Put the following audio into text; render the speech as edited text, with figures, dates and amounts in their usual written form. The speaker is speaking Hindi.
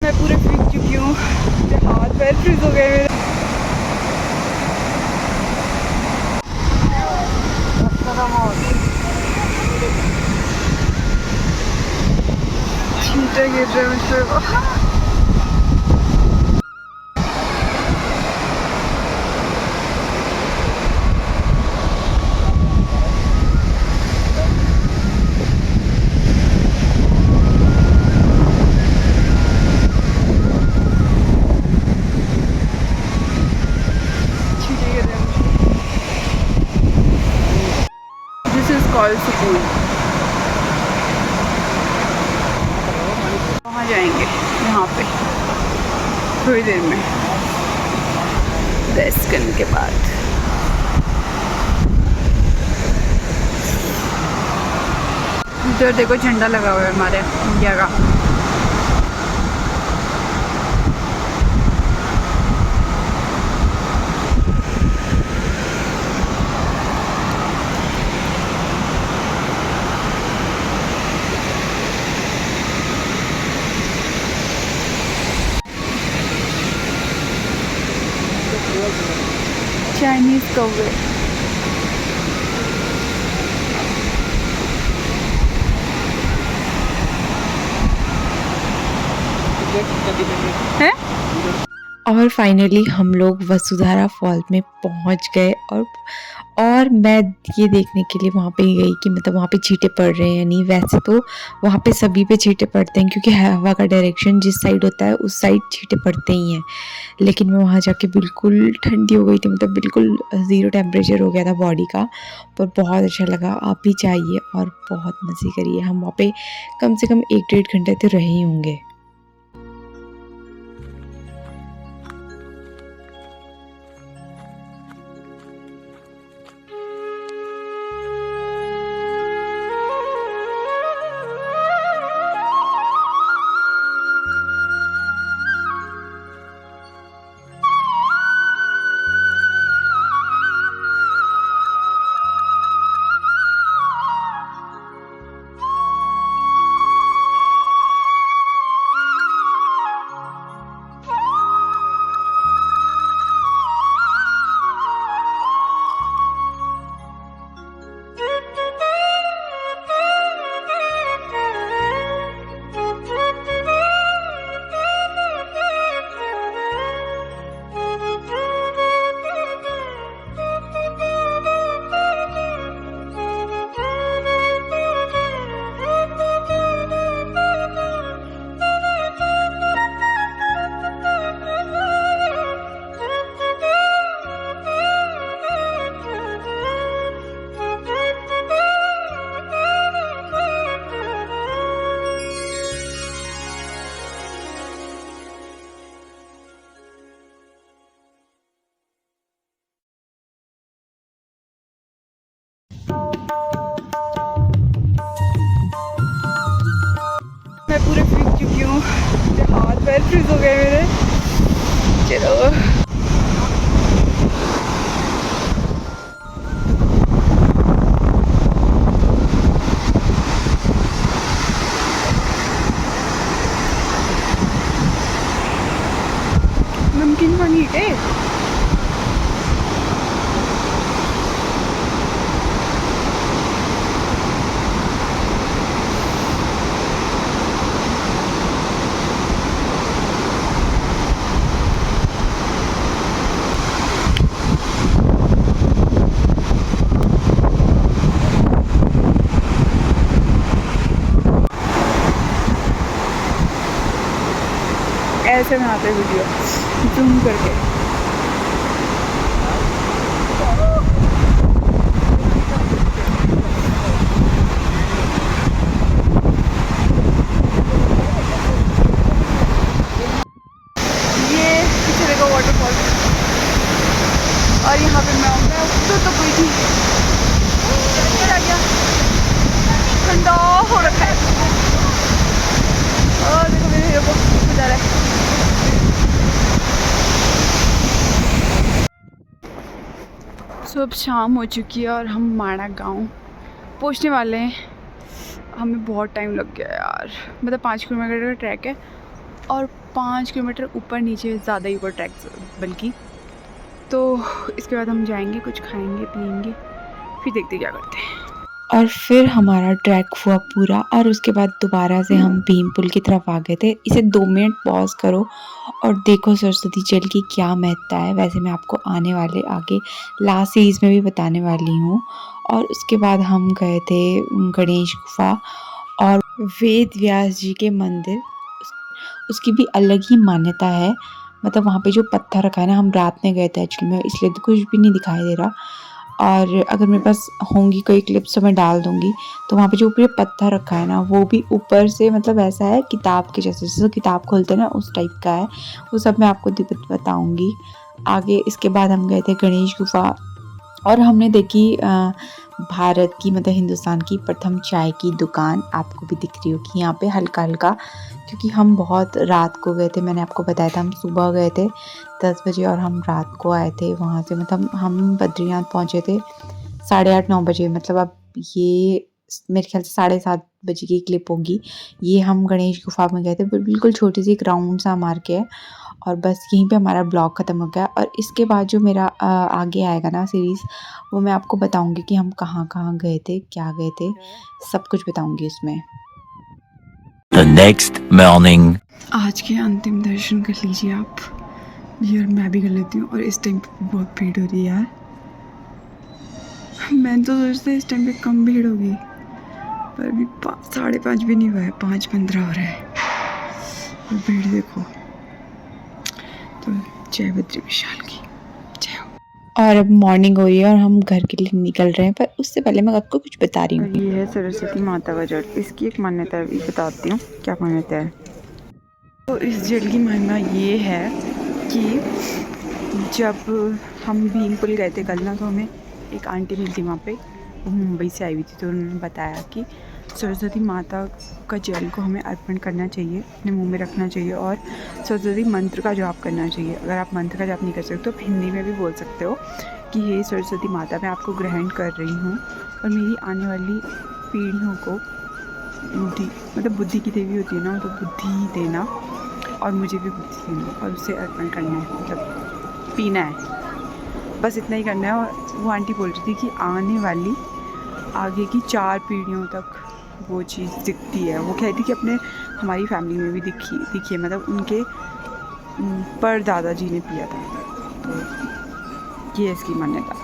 मैं पूरे भीग चुकी हूँ, हाथ पैर फ्रीज हो गए मेरे। छींटे गिर रहे हैं मुझ पे। कॉल सुकून, वहाँ जाएंगे यहाँ पे थोड़ी देर में रेस्ट करने के बाद। इधर देखो झंडा लगा हुआ है हमारे इंडिया का। चाइनीज कौवे, हैं? और फाइनली हम लोग वसुधारा फॉल में पहुंच गए और मैं ये देखने के लिए वहाँ पे गई कि मतलब वहाँ पे छींटे पड़ रहे हैं या नहीं। वैसे तो वहाँ पे सभी पे छींटे पड़ते हैं क्योंकि हवा का डायरेक्शन जिस साइड होता है उस साइड छींटे पड़ते ही हैं। लेकिन मैं वहाँ जाके बिल्कुल ठंडी हो गई थी, मतलब बिल्कुल 0 टेम्परेचर हो गया था बॉडी का। पर बहुत अच्छा लगा, आप भी चाहिए और बहुत मज़े करिए। हम वहाँ पे कम से कम 1-1.5 घंटे तो रहे ही होंगे। मैं पूरे भीग चुकी हूँ, हाथ पैर फ्रीज हो गए मेरे। चलो नमकीन पानी है। ऐसे बनाते वीडियो जूम करके। ये पीछे देखो वाटरफॉल, और यहाँ पे मैं तो कोई थी आ गया, ठंडा हो रखा है। और देखो मेरे हीरो को जा रहा है। सो अब शाम हो चुकी है और हम माणा गांव पहुंचने वाले हैं। हमें बहुत टाइम लग गया यार, मतलब 5 किलोमीटर का ट्रैक है और 5 किलोमीटर ऊपर नीचे, ज़्यादा ही ऊपर ट्रैक बल्कि। तो इसके बाद हम जाएंगे, कुछ खाएंगे पियेंगे, फिर देखते क्या करते हैं। और फिर हमारा ट्रैक हुआ पूरा और उसके बाद दोबारा से हम भीम पुल की तरफ आ गए थे। इसे 2 मिनट पॉज करो और देखो सरस्वती जल की क्या महत्ता है। वैसे मैं आपको आने वाले आगे लास्ट सीरीज़ में भी बताने वाली हूँ। और उसके बाद हम गए थे गणेश गुफा और वेद व्यास जी के मंदिर। उसकी भी अलग ही मान्यता है। मतलब वहाँ पे जो पत्थर रखा है ना, हम रात में गए थे एक्चुअली में, इसलिए तो कुछ भी नहीं दिखाई दे रहा। और अगर मेरे पास होंगी कोई क्लिप्स तो मैं डाल दूँगी। तो वहाँ पे जो ऊपर पत्थर रखा है ना, वो भी ऊपर से मतलब ऐसा है किताब के जैसे किताब खोलते हैं ना, उस टाइप का है। वो सब मैं आपको बताऊँगी आगे। इसके बाद हम गए थे गणेश गुफा और हमने देखी भारत की मतलब हिंदुस्तान की प्रथम चाय की दुकान। आपको भी दिख रही होगी यहाँ पे हल्का हल्का, क्योंकि हम बहुत रात को गए थे। मैंने आपको बताया था हम सुबह गए थे 10 बजे और हम रात को आए थे वहाँ से। मतलब हम बद्रीनाथ पहुँचे थे 8:30-9 बजे। मतलब अब ये मेरे ख्याल से 7:30 बजे की क्लिप होगी। ये हम गणेश गुफा में गए थे, बिल्कुल छोटी सी एक राउंड सा मार के है। और बस यहीं पे हमारा ब्लॉग ख़त्म हो गया। और इसके बाद जो मेरा आगे आएगा ना सीरीज़, वो मैं आपको बताऊंगी कि हम कहाँ कहाँ गए थे, क्या गए थे, सब कुछ बताऊंगी इसमें। The next morning. आज के अंतिम दर्शन कर लीजिए आप जी, और मैं भी कर लेती हूँ। और इस टाइम पे बहुत भीड़ हो रही है यार। मैं तो सोचता इस टाइम पे कम भीड़ होगी, पर अभी 5:30 भी नहीं हुआ है, 5:15 हो रहा है और भीड़ देखो। तो जय बद्री विशाल की जय हो। और अब मॉर्निंग हो रही है और हम घर के लिए निकल रहे हैं, पर उससे पहले मैं आपको कुछ बता रही हूँ। ये है सरस्वती माता का जल। इसकी एक मान्यता है, ये बताती हूँ क्या मान्यता है। तो इस जल की महिमा ये है कि जब हम भीम पुल गए थे कल ना, तो हमें एक आंटी मिलती वहाँ पे, वो मुंबई से आई हुई थी। तो उन्होंने बताया कि सरस्वती माता का जल को हमें अर्पण करना चाहिए, अपने मुंह में रखना चाहिए और सरस्वती मंत्र का जाप करना चाहिए। अगर आप मंत्र का जाप नहीं कर सकते तो आप हिंदी में भी बोल सकते हो कि हे सरस्वती माता, मैं आपको ग्रहण कर रही हूँ और मेरी आने वाली पीढ़ियों को बुद्धि, मतलब बुद्धि की देवी होती है ना, तो बुद्धि देना और मुझे भी बुद्धि देना और उसे अर्पण करना है, मतलब पीना है। बस इतना ही करना है। और वो आंटी बोल रही थी कि आने वाली आगे की 4 पीढ़ियों तक वो चीज़ दिखती है। वो कहती कि अपने हमारी फैमिली में भी दिखी है, मतलब उनके परदादा जी ने पिया था। तो ये इसकी मान्यता।